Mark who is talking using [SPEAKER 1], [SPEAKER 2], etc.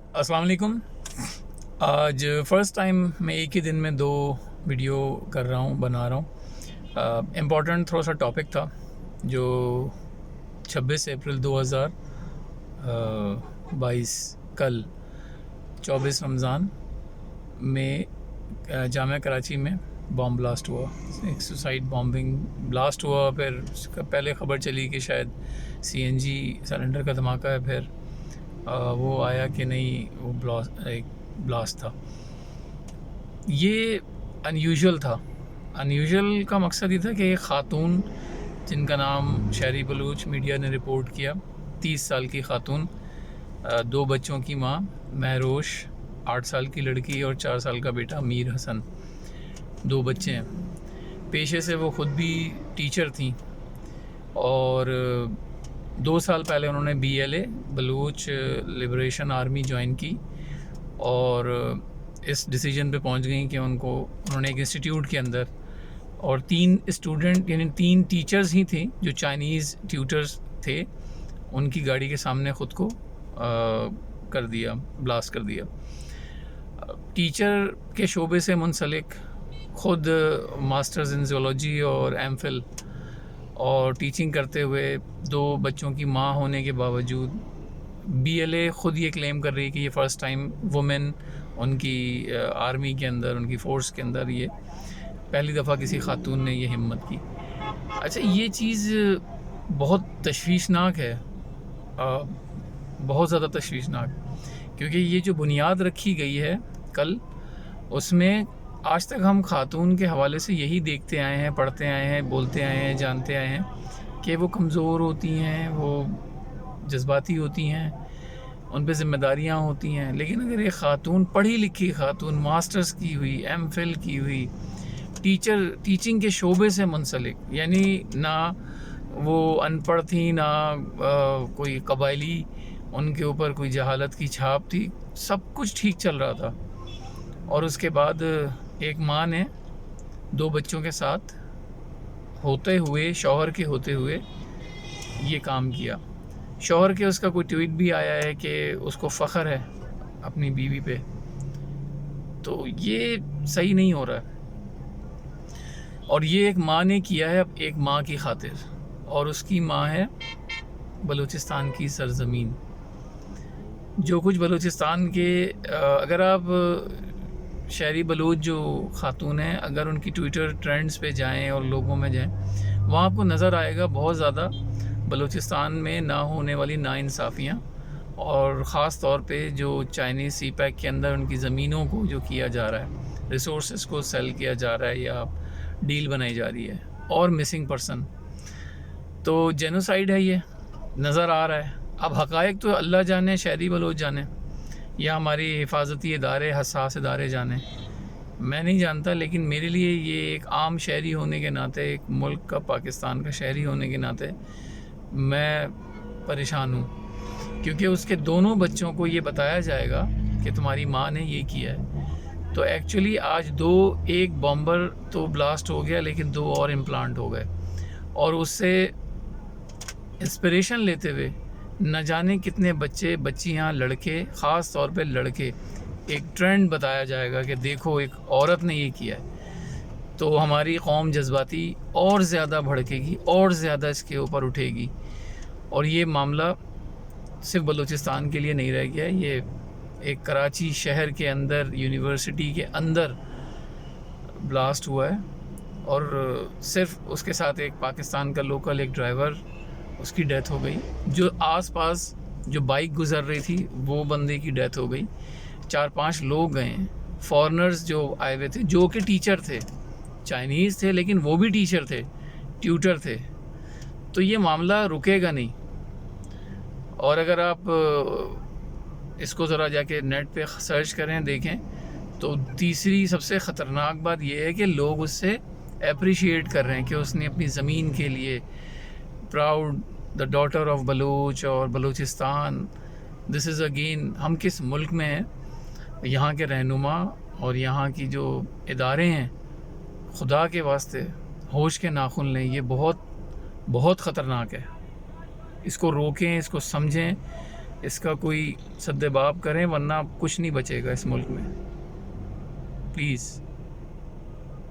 [SPEAKER 1] अस्सलाम वालेकुम। आज फ़र्स्ट टाइम मैं एक ही दिन में 2 वीडियो कर रहा हूँ, बना रहा हूँ। इम्पोर्टेंट थोड़ा सा टॉपिक था जो 26 अप्रैल 2022 कल 24 रमज़ान में जामिया कराची में बॉम्ब ब्लास्ट हुआ। एक सुसाइड बॉम्बिंग ब्लास्ट हुआ। फिर पहले ख़बर चली कि शायद CNG सिलेंडर का धमाका है, फिर वो आया कि नहीं, वो एक ब्लास्ट था। ये अनयूजुअल था। अनयूजुअल का मकसद ये था कि एक ख़ातून जिनका नाम शहरी बलूच मीडिया ने रिपोर्ट किया, 30 साल की ख़ातून, 2 बच्चों की माँ, महरोश 8 साल की लड़की और 4 साल का बेटा मीर हसन, 2 बच्चे हैं। पेशे से वो ख़ुद भी टीचर थी और 2 साल पहले उन्होंने BLA Baloch liberation army join की और इस डिसीजन पे पहुंच गई कि उन्होंने एक इंस्टीट्यूट के अंदर और 3 स्टूडेंट यानी 3 टीचर्स ही थे जो चाइनीज़ ट्यूटर्स थे, उनकी गाड़ी के सामने ख़ुद को कर दिया, ब्लास्ट कर दिया। टीचर के शोबे से मुंसलिक ख़ुद मास्टर्स इन ज़ूलॉजी और MPhil और टीचिंग करते हुए 2 बच्चों की माँ होने के बावजूद BLA ख़ुद ये क्लेम कर रही है कि ये फ़र्स्ट टाइम वुमेन उनकी आर्मी के अंदर, उनकी फ़ोर्स के अंदर ये पहली दफ़ा किसी ख़ातून ने ये हिम्मत की। अच्छा, ये चीज़ बहुत तशवीशनाक है, बहुत ज़्यादा तशवीशनाक, क्योंकि ये जो बुनियाद रखी गई है कल, उसमें आज तक हम ख़ातून के हवाले से यही देखते आए हैं, पढ़ते आए हैं, बोलते आए हैं, जानते आए हैं कि वो कमज़ोर होती हैं, वो जज्बाती होती हैं, उन पे ज़िम्मेदारियाँ होती हैं। लेकिन अगर एक ख़ातून, पढ़ी लिखी ख़ातून, मास्टर्स की हुई, MPhil की हुई, टीचिंग के शोबे से मुंसलिक, यानी ना वो अनपढ़ थी, ना कोई कबायली उनके ऊपर कोई जहालत की छाप थी, सब कुछ ठीक चल रहा था। और उसके बाद एक माँ ने 2 बच्चों के साथ होते हुए, शौहर के होते हुए ये काम किया। शौहर के उसका कोई ट्वीट भी आया है कि उसको फ़ख्र है अपनी बीवी पे। तो ये सही नहीं हो रहा है। और ये एक माँ ने किया है, एक माँ की खातिर, और उसकी माँ है बलूचिस्तान की सरज़मीन। जो कुछ बलूचिस्तान के अगर आप शहरी बलूच जो ख़ातून हैं, अगर उनकी ट्विटर ट्रेंड्स पे जाएं और लोगों में जाएं, वहाँ आपको नज़र आएगा बहुत ज़्यादा बलूचिस्तान में ना होने वाली नाइंसाफ़ियाँ, और ख़ास तौर पे जो चाइनीज़ CPEC के अंदर उनकी ज़मीनों को जो किया जा रहा है, रिसोर्सेज को सेल किया जा रहा है या डील बनाई जा रही है, और मिसिंग पर्सन। तो जेनोसाइड है, ये नज़र आ रहा है। अब हक़ाइक़ तो अल्लाह जाने, शहरी बलोच जाने, या हमारी हिफाजती इदारे, हसास इदारे जाने, मैं नहीं जानता। लेकिन मेरे लिए ये एक आम शहरी होने के नाते, एक मुल्क का, पाकिस्तान का शहरी होने के नाते मैं परेशान हूँ, क्योंकि उसके दोनों बच्चों को ये बताया जाएगा कि तुम्हारी माँ ने ये किया है। तो एक्चुअली आज एक बॉम्बर तो ब्लास्ट हो गया, लेकिन 2 और इम्प्लांट हो गए, और उससे इंस्पिरेशन लेते हुए न जाने कितने बच्चे, बच्चियाँ, लड़के, ख़ास तौर पे लड़के, एक ट्रेंड बताया जाएगा कि देखो एक औरत ने ये किया है। तो हमारी कौम जज्बाती और ज़्यादा भड़केगी, और ज़्यादा इसके ऊपर उठेगी, और ये मामला सिर्फ बलूचिस्तान के लिए नहीं रह गया है। ये एक कराची शहर के अंदर, यूनिवर्सिटी के अंदर ब्लास्ट हुआ है, और सिर्फ उसके साथ एक पाकिस्तान का लोकल एक ड्राइवर, उसकी डेथ हो गई। जो आसपास जो बाइक गुजर रही थी, वो बंदे की डेथ हो गई। 4-5 लोग गए, फॉरेनर्स जो आए हुए थे, जो कि टीचर थे, चाइनीज़ थे, लेकिन वो भी टीचर थे, ट्यूटर थे। तो ये मामला रुकेगा नहीं। और अगर आप इसको ज़रा जाके नेट पे सर्च करें, देखें, तो तीसरी सबसे ख़तरनाक बात यह है कि लोग उससे अप्रिशिएट कर रहे हैं कि उसने अपनी ज़मीन के लिए, proud the daughter of Baloch और बलूचिस्तान। दिस इज़ अगेन, हम किस मुल्क में हैं, यहाँ के रहनुमा और यहाँ की जो इदारे हैं, खुदा के वास्ते होश के नाखुन लें। ये बहुत बहुत ख़तरनाक है। इसको रोकें, इसको समझें, اس کا کوئی سدباب کریں ورنہ کچھ نہیں بچے گا اس ملک میں. پلیز.